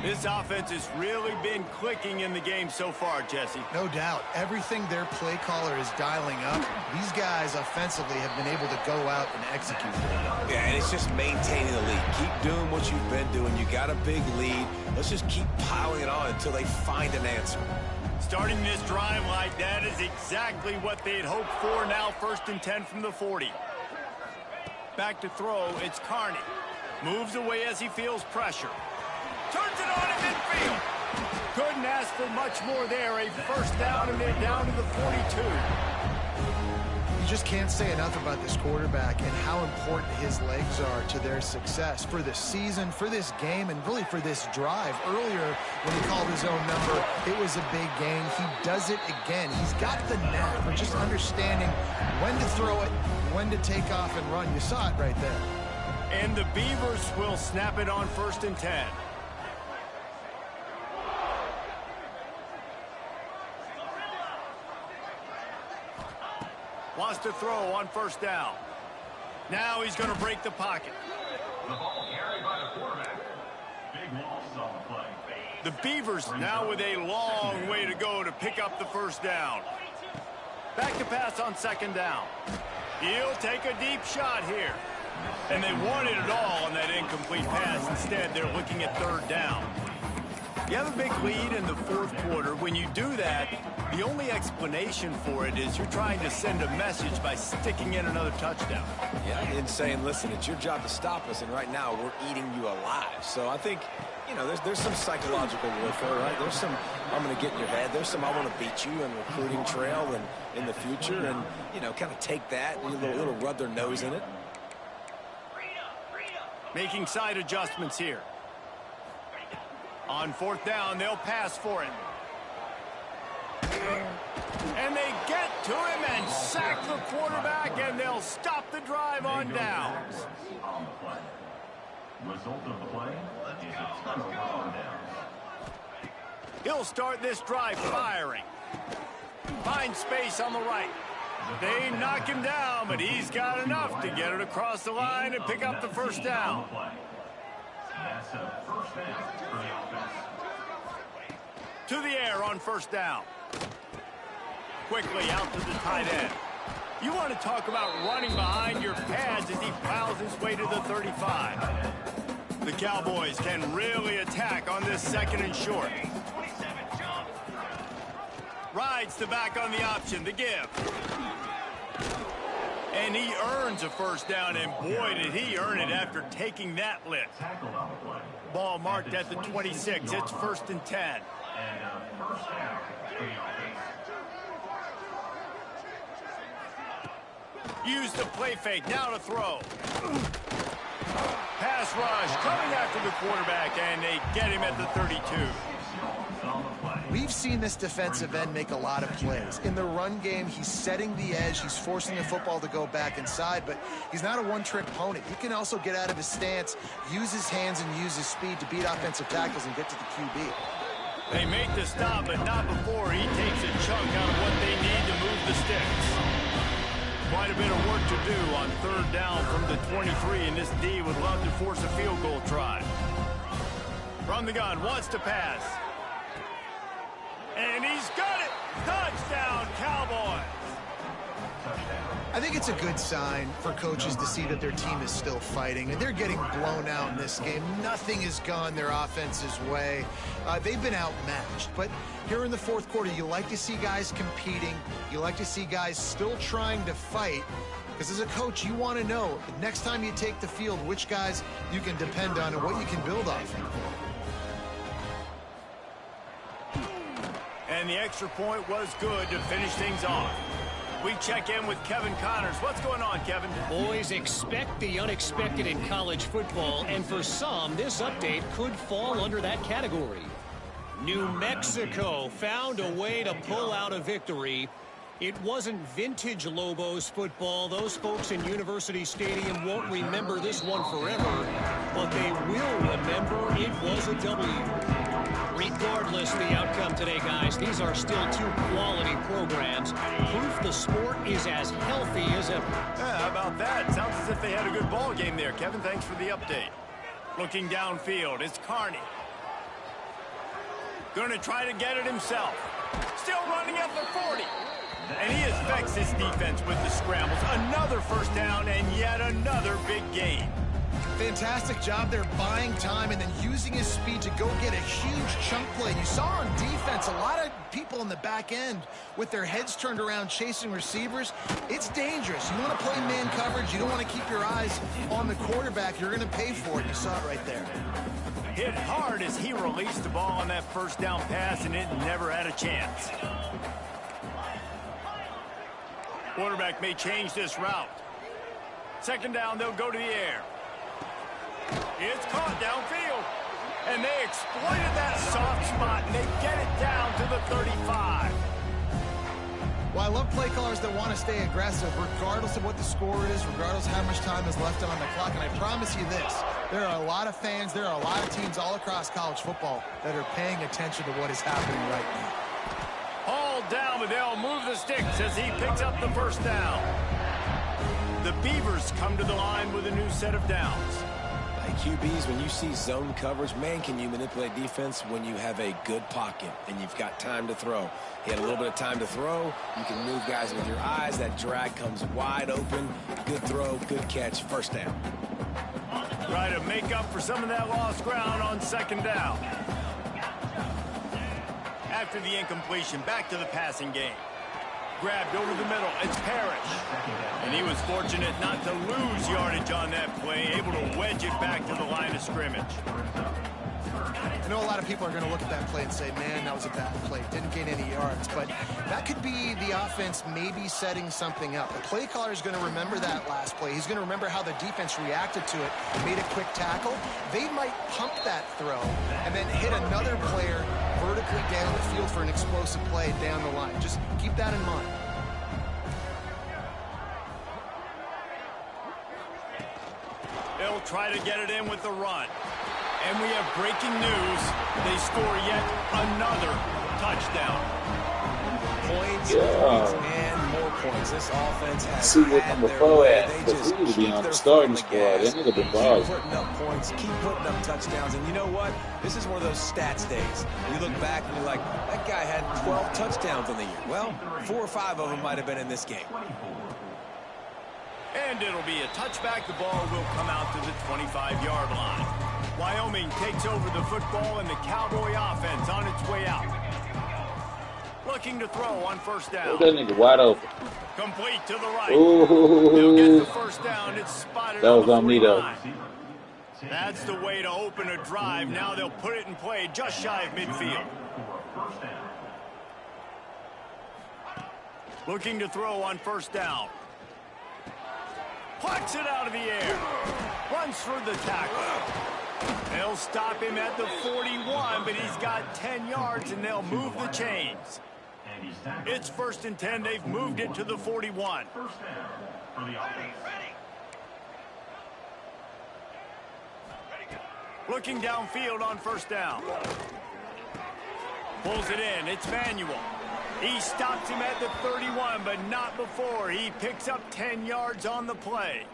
This offense has really been clicking in the game so far, Jesse. No doubt. Everything their play caller is dialing up, these guys offensively have been able to go out and execute. Yeah, and it's just maintaining the lead. Keep doing what you've been doing. You got a big lead. Let's just keep piling it on until they find an answer. Starting this drive like that is exactly what they'd hoped for. Now 1st and 10 from the 40. Back to throw, it's Carney. Moves away as he feels pressure. Turns it on in midfield. Couldn't ask for much more there. A first down, and they're down to the 42. You just can't say enough about this quarterback and how important his legs are to their success for this season, for this game, and really for this drive. Earlier, when he called his own number, it was a big gain. He does it again. He's got the knack for just understanding when to throw it, when to take off and run. You saw it right there. And the Beavers will snap it on 1st and 10. Wants to throw on 1st down. Now he's going to break the pocket. The ball carried by the quarterback. Big loss on the play. The Beavers now with a long way to go to pick up the 1st down. Back to pass on 2nd down. He'll take a deep shot here. And they wanted it all on that incomplete pass. Instead, they're looking at 3rd down. You have a big lead in the 4th quarter. When you do that, the only explanation for it is you're trying to send a message by sticking in another touchdown. Yeah, and saying, listen, it's your job to stop us, and right now we're eating you alive. So I think, you know, there's some psychological warfare, right? There's some, I'm going to get in your head. There's some, I want to beat you in recruiting trail and in the future, and, you know, kind of take that and a little rub their nose in it. Making side adjustments here. On 4th down, they'll pass for it. And they get to him and sack the quarterback, and they'll stop the drive on downs. Result of the play is a turnover on downs. He'll start this drive firing. Finds space on the right. They knock him down, but he's got enough to get it across the line and pick up the 1st down. That's a 1st down for the offense. To the air on 1st down. Quickly out to the tight end. You want to talk about running behind your pads as he plows his way to the 35. The Cowboys can really attack on this 2nd and short. Rides the back on the option, the give. And he earns a 1st down, and boy, did he earn it after taking that lift. Ball marked at the 26. It's 1st and 10. And 1st down for the offense. Use the play fake, now to throw. Pass rush, coming after the quarterback, and they get him at the 32. We've seen this defensive end make a lot of plays. In the run game, he's setting the edge. He's forcing the football to go back inside, but he's not a one-trick pony. He can also get out of his stance, use his hands, and use his speed to beat offensive tackles and get to the QB. They make the stop, but not before he takes a chunk out of what they need to move the sticks. Quite a bit of work to do on 3rd down from the 23, and this D would love to force a field goal try. From the gun, wants to pass. And he's got it! Touchdown, Cowboys! Touchdown. I think it's a good sign for coaches to see that their team is still fighting, and they're getting blown out in this game. Nothing has gone their offense's way. They've been outmatched, but here in the fourth quarter, you like to see guys competing. You like to see guys still trying to fight, because as a coach, you want to know the next time you take the field which guys you can depend on and what you can build off of. And the extra point was good to finish things off. We check in with Kevin Connors. What's going on, Kevin? Boys, expect the unexpected in college football, and for some, this update could fall under that category. New Mexico found a way to pull out a victory. It wasn't vintage Lobos football. Those folks in University Stadium won't remember this one forever, but they will remember it was a W. Regardless of the outcome today, guys, these are still two quality programs. Proof the sport is as healthy as ever. Yeah, how about that? Sounds as if they had a good ball game there. Kevin, thanks for the update. Looking downfield, it's Carney. Going to try to get it himself. Still running at the 40. And he affects his defense with the scrambles. Another first down and yet another big gain. Fantastic job there buying time and then using his speed to go get a huge chunk play. You saw on defense a lot of people in the back end with their heads turned around chasing receivers. It's dangerous. You want to play man coverage. You don't want to keep your eyes on the quarterback. You're going to pay for it. You saw it right there. Hit hard as he released the ball on that first down pass, and it never had a chance. Quarterback may change this route. Second down, they'll go to the air. It's caught downfield. And they exploited that soft spot, and they get it down to the 35. Well, I love play callers that want to stay aggressive, regardless of what the score is, regardless of how much time is left on the clock. And I promise you this, there are a lot of fans, there are a lot of teams all across college football that are paying attention to what is happening right now. Hauled down, but they'll move the sticks as he picks up the first down. The Beavers come to the line with a new set of downs. QBs, when you see zone coverage, man, can you manipulate defense when you have a good pocket and you've got time to throw. He had a little bit of time to throw. You can move guys with your eyes. That drag comes wide open. Good throw, good catch, first down. Try to make up for some of that lost ground on second down. After the incompletion, back to the passing game. Grabbed over the middle, it's Parrish. And he was fortunate not to lose yardage on that play, able to wedge it back to the line of scrimmage. I know a lot of people are going to look at that play and say, man, that was a bad play. Didn't gain any yards. But that could be the offense maybe setting something up. The play caller is going to remember that last play. He's going to remember how the defense reacted to it, made a quick tackle. They might pump that throw and then hit another player vertically down the field for an explosive play down the line. Just keep that in mind. They'll try to get it in with the run. And we have breaking news. They score yet another touchdown. Points, points, and more points. This offense has see what number 4 at. They Because just he would be keep on their the starting foot on squad. gas. That nigga been Keep balling. putting up points, keep putting up touchdowns. And you know what? This is one of those stats days. You look back and you're like, that guy had 12 touchdowns in the year. Well, 4 or 5 of them might have been in this game. And it'll be a touchback. The ball will come out to the 25-yard line. Wyoming takes over the football, and the Cowboy offense on its way out. Looking to throw on first down. That nigga wide open. Complete to the right. Ooh. They'll get the first down. It's spotted That was on on the me, though. 49. That's the way to open a drive. Now they'll put it in play just shy of midfield. Looking to throw on first down. Plucks it out of the air. Runs for the tackle. They'll stop him at the 41, but he's got 10 yards, and they'll move the chains. It's 1st and 10. They've moved it to the 41. Looking downfield on first down. Pulls it in. It's Manuel. He stops him at the 31, but not before. He picks up 10 yards on the play.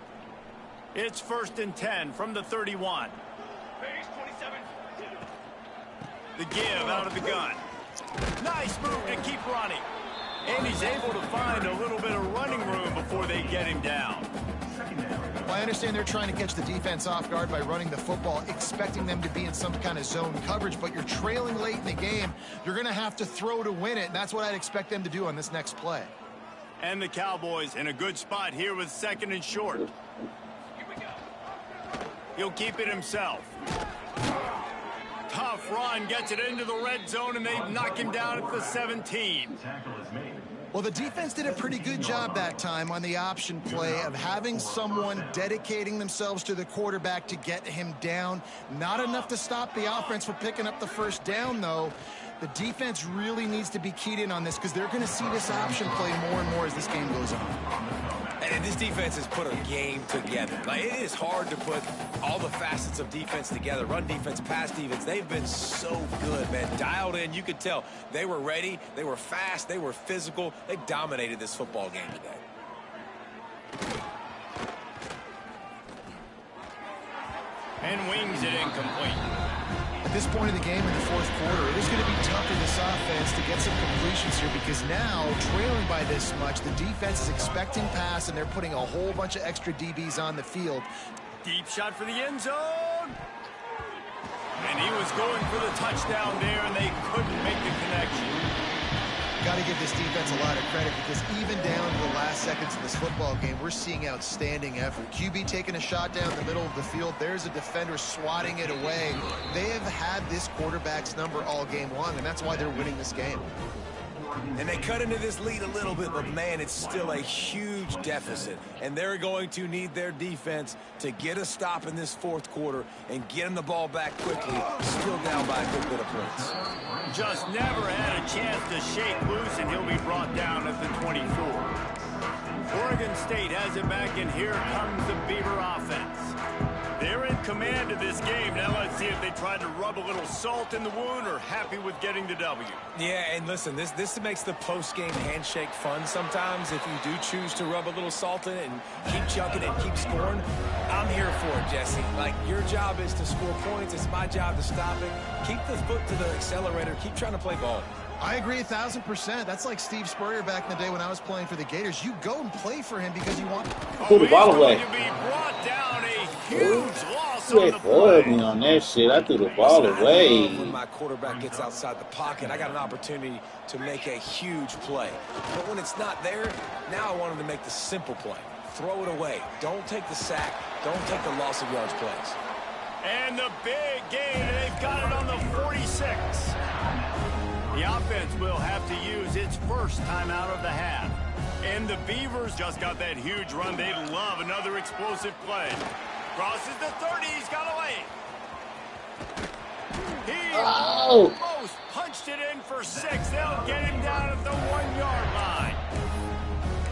It's 1st and 10 from the 31. The give out of the gun. Nice move to keep running. And he's able to find a little bit of running room before they get him down. Well, I understand they're trying to catch the defense off guard by running the football, expecting them to be in some kind of zone coverage, but you're trailing late in the game. You're going to have to throw to win it, and that's what I'd expect them to do on this next play. And the Cowboys in a good spot here with 2nd and short. He'll keep it himself. Tough run, gets it into the red zone, and they knock him down at the 17. Well, the defense did a pretty good job that time on the option play of having someone dedicating themselves to the quarterback to get him down. Not enough to stop the offense from picking up the first down, though. The defense really needs to be keyed in on this because they're going to see this option play more and more as this game goes on. And this defense has put a game together. Like, it is hard to put all the facets of defense together. Run defense, pass defense. They've been so good, man. Dialed in. You could tell they were ready. They were fast. They were physical. They dominated this football game today. And wings it incomplete. At this point in the game in the 4th quarter, it is going to be tough for this offense to get some completions here because now, trailing by this much, the defense is expecting pass, and they're putting a whole bunch of extra DBs on the field. Deep shot for the end zone. And he was going for the touchdown there, and they couldn't make the connection. Got to give this defense a lot of credit because even down to the last seconds of this football game, we're seeing outstanding effort. QB taking a shot down the middle of the field. There's a defender swatting it away. They have had this quarterback's number all game long, and that's why they're winning this game. And they cut into this lead a little bit, but, man, it's still a huge deficit. And they're going to need their defense to get a stop in this 4th quarter and get them the ball back quickly, still down by a good bit of points. Just never had a chance to shake loose, and he'll be brought down at the 24. Oregon State has it back, and here comes the Beaver offense. They're in command of this game. Now let's see if they try to rub a little salt in the wound or happy with getting the W. Yeah, and listen, this makes the post-game handshake fun sometimes if you do choose to rub a little salt in it and keep chucking and keep scoring. I'm here for it, Jesse. Like, your job is to score points. It's my job to stop it. Keep the foot to the accelerator. Keep trying to play ball. I agree 1,000%. That's like Steve Spurrier back in the day when I was playing for the Gators. You go and play for him because you want to. Threw the ball away. To be brought down, a huge loss on the They play. me on that shit. I threw the ball away. When my quarterback gets outside the pocket, I got an opportunity to make a huge play. But when it's not there, now I want him to make the simple play. Throw it away. Don't take the sack. Don't take the loss of yards plays. And the big gain, and they've got it on the 46. The offense will have to use its first timeout of the half. And the Beavers just got that huge run. They love another explosive play. Crosses the 30. He's got away. He almost punched it in for 6. They'll get him down at the 1-yard line.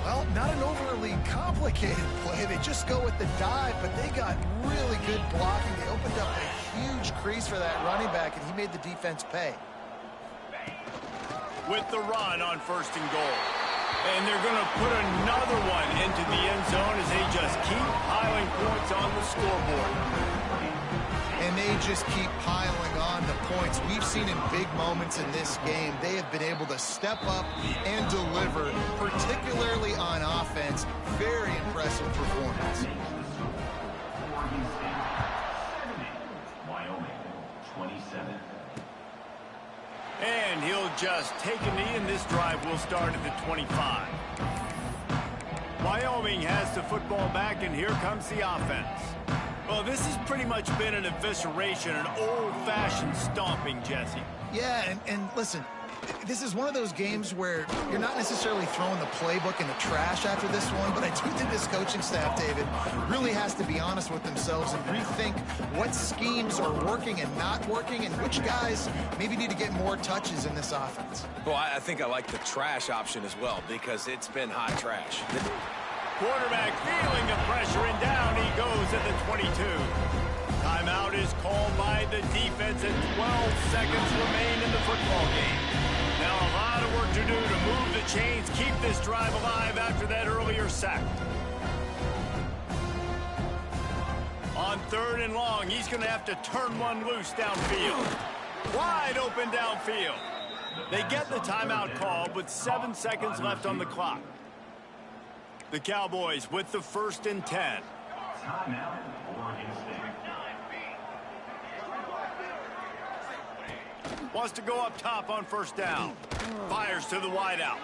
Well, not an overly complicated play. They just go with the dive, but they got really good blocking. They opened up a huge crease for that running back, and he made the defense pay. With the run on 1st and goal. And they're going to put another one into the end zone as they just keep piling points on the scoreboard. And they just keep piling on the points. We've seen in big moments in this game, they have been able to step up and deliver, particularly on offense. Very impressive performance. Wyoming, 27. And he'll just take a knee, and this drive will start at the 25. Wyoming has the football back, and here comes the offense. Well, this has pretty much been an evisceration, an old-fashioned stomping, Jesse. Yeah, and listen, this is one of those games where you're not necessarily throwing the playbook in the trash after this one, but I do think this coaching staff, David, really has to be honest with themselves and rethink what schemes are working and not working and which guys maybe need to get more touches in this offense. Well, I think I like the trash option as well because it's been hot trash. Quarterback feeling the pressure, and down he goes at the 22. Timeout is called by the defense, and 12 seconds remain in the football game. Now a lot of work to do to move the chains, keep this drive alive after that earlier sack. On 3rd and long, he's going to have to turn one loose downfield. Wide open downfield. They get the timeout called with 7 seconds left on the clock. The Cowboys with the 1st and 10. Timeout, Oregon State. Wants to go up top on 1st down. Fires to the wideout.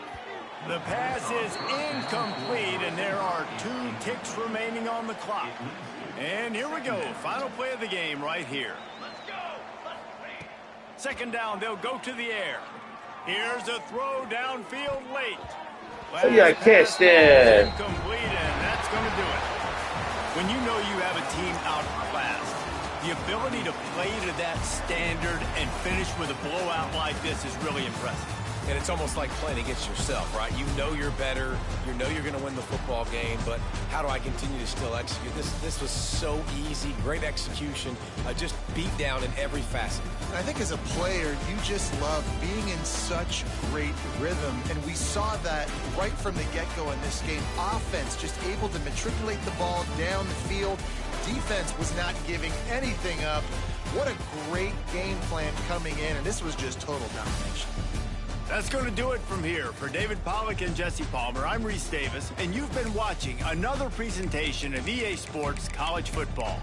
The pass is incomplete, and there are 2 ticks remaining on the clock. And here we go. Final play of the game right here. 2nd down, they'll go to the air. Here's a throw downfield late. Oh, yeah, catch that. Incomplete, and that's going to do it. When you know you have a team outclassed, the ability to play to that standard and finish with a blowout like this is really impressive. And it's almost like playing against yourself, right? You know you're better. You know you're going to win the football game, but how do I continue to still execute? This was so easy. Great execution. Just beat down in every facet. I think as a player, you just love being in such great rhythm, and we saw that right from the get-go in this game. Offense just able to matriculate the ball down the field. Defense was not giving anything up. What a great game plan coming in, and this was just total domination. That's going to do it from here. For David Pollack and Jesse Palmer, I'm Reese Davis, and you've been watching another presentation of EA Sports College Football.